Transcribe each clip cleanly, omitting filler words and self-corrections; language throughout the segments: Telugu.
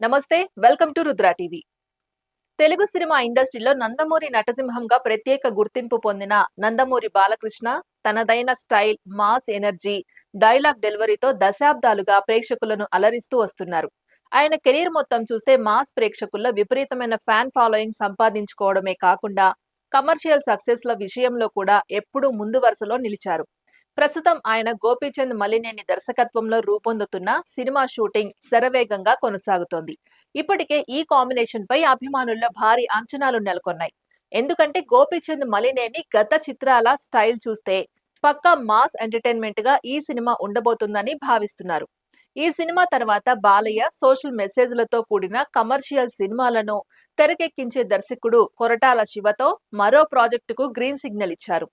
నమస్తే, welcome to Rudra TV. Telugu cinema ఇండస్ట్రీలో నందమూరి నటసింహంగా ప్రత్యేక గుర్తింపు పొందిన నందమూరి బాలకృష్ణ తనదైన స్టైల్, మాస్ ఎనర్జీ, డైలాగ్ డెలివరీతో దశాబ్దాలుగా ప్రేక్షకులను అలరిస్తూ వస్తున్నారు. ఆయన కెరీర్ మొత్తం చూస్తే మాస్ ప్రేక్షకుల్లో విపరీతమైన ఫ్యాన్ ఫాలోయింగ్ సంపాదించుకోవడమే కాకుండా కమర్షియల్ సక్సెస్ల విషయంలో కూడా ఎప్పుడూ ముందు వరుసలో నిలిచారు. ప్రస్తుతం ఆయన గోపీచంద్ మలినేని దర్శకత్వంలో రూపొందుతున్న సినిమా షూటింగ్ శరవేగంగా కొనసాగుతోంది. ఇప్పటికే ఈ కాంబినేషన్ పై అభిమానుల్లో భారీ అంచనాలు నెలకొన్నాయి. ఎందుకంటే గోపీచంద్ మలినేని గత చిత్రాల స్టైల్ చూస్తే పక్కా మాస్ ఎంటర్టైన్మెంట్ గా ఈ సినిమా ఉండబోతుందని భావిస్తున్నారు. ఈ సినిమా తర్వాత బాలయ్య సోషల్ మెసేజ్లతో కూడిన కమర్షియల్ సినిమాలను తెరకెక్కించే దర్శకుడు కొరటాల శివతో మరో ప్రాజెక్టుకు గ్రీన్ సిగ్నల్ ఇచ్చారు.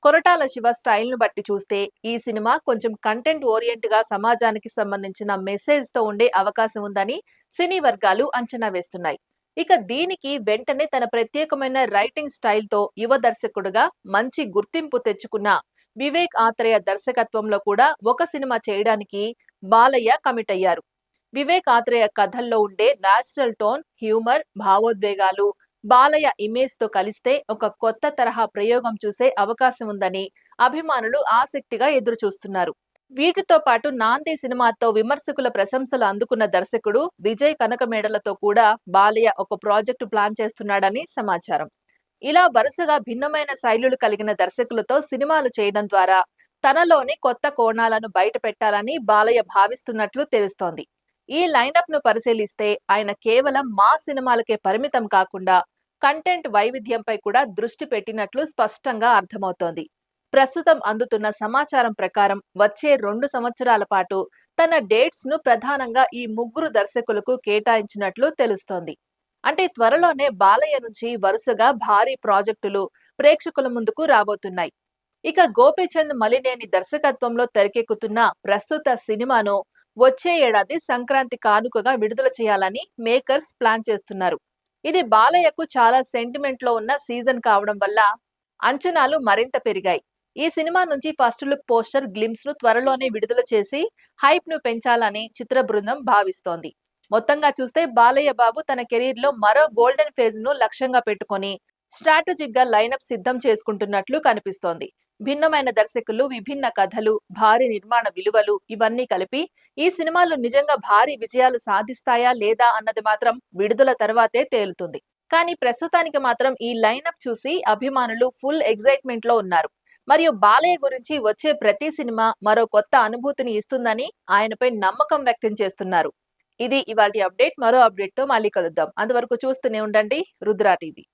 కొరటాల శివ స్టైల్ ను బట్టి చూస్తే ఈ సినిమా కొంచెం కంటెంట్ ఓరియంట్ గా సమాజానికి సంబంధించిన మెసేజ్ తో ఉండే అవకాశం ఉందని సినీ వర్గాలు అంచనా వేస్తున్నాయి. ఇక దీనికి వెంటనే తన ప్రత్యేకమైన రైటింగ్ స్టైల్ తో యువ దర్శకుడుగా మంచి గుర్తింపు తెచ్చుకున్న వివేక్ ఆత్రేయ దర్శకత్వంలో కూడా ఒక సినిమా చేయడానికి బాలయ్య కమిట్ అయ్యారు. వివేక్ ఆత్రేయ కథల్లో ఉండే నేచురల్ టోన్, హ్యూమర్, భావోద్వేగాలు బాలయ్య ఇమేజ్ తో కలిస్తే ఒక కొత్త తరహా ప్రయోగం చూసే అవకాశం ఉందని అభిమానులు ఆసక్తిగా ఎదురుచూస్తున్నారు. వీటితో పాటు నాంది సినిమాతో విమర్శకుల ప్రశంసలు అందుకున్న దర్శకుడు విజయ్ కనకమేడలతో కూడా బాలయ్య ఒక ప్రాజెక్టు ప్లాన్ చేస్తున్నాడని సమాచారం. ఇలా వరుసగా భిన్నమైన శైలులు కలిగిన దర్శకులతో సినిమాలు చేయడం ద్వారా తనలోని కొత్త కోణాలను బయట పెట్టాలని బాలయ్య భావిస్తున్నట్లు తెలుస్తోంది. ఈ లైనప్ ను పరిశీలిస్తే ఆయన కేవలం మా సినిమాలకే పరిమితం కాకుండా కంటెంట్ వైవిధ్యంపై కూడా దృష్టి పెట్టినట్లు స్పష్టంగా అర్థమవుతోంది. ప్రస్తుతం అందుతున్న సమాచారం ప్రకారం వచ్చే 2 సంవత్సరాల పాటు తన డేట్స్ ను ప్రధానంగా ఈ ముగ్గురు దర్శకులకు కేటాయించినట్లు తెలుస్తోంది. అంటే త్వరలోనే బాలయ్య నుంచి వరుసగా భారీ ప్రాజెక్టులు ప్రేక్షకుల ముందుకు రాబోతున్నాయి. ఇక గోపీచంద్ మలినేని దర్శకత్వంలో తెరకెక్కుతున్న ప్రస్తుత సినిమాను వచ్చే ఏడాది సంక్రాంతి కానుకగా విడుదల చేయాలని మేకర్స్ ప్లాన్ చేస్తున్నారు. ఇది బాలయ్యకు చాలా సెంటిమెంట్ లో ఉన్న సీజన్ కావడం వల్ల అంచనాలు మరింత పెరిగాయి. ఈ సినిమా నుంచి ఫస్ట్ లుక్ పోస్టర్ గ్లిమ్స్ ను త్వరలోనే విడుదల చేసి హైప్ ను పెంచాలని చిత్ర బృందం భావిస్తోంది. మొత్తంగా చూస్తే బాలయ్య బాబు తన కెరీర్ లో మరో గోల్డెన్ ఫేజ్ ను లక్ష్యంగా పెట్టుకొని స్ట్రాటజిక్ గా లైనప్ సిద్ధం చేసుకుంటున్నట్లు కనిపిస్తోంది. భిన్నమైన దర్శకులు, విభిన్న కథలు, భారీ నిర్మాణ విలువలు ఇవన్నీ కలిపి ఈ సినిమాలు నిజంగా భారీ విజయాలు సాధిస్తాయా లేదా అన్నది మాత్రం విడుదల తర్వాతే తేలుతుంది. కానీ ప్రస్తుతానికి మాత్రం ఈ లైనప్ చూసి అభిమానులు ఫుల్ ఎగ్జైట్మెంట్ లో ఉన్నారు. మరియు బాలయ్య గురించి వచ్చే ప్రతి సినిమా మరో కొత్త అనుభూతిని ఇస్తుందని ఆయనపై నమ్మకం వ్యక్తం చేస్తున్నారు. ఇది ఇవాల్టి అప్డేట్. మరో అప్డేట్ తో మళ్ళీ కలుద్దాం. అంతవరకు చూస్తూనే ఉండండి రుద్ర టీవీ.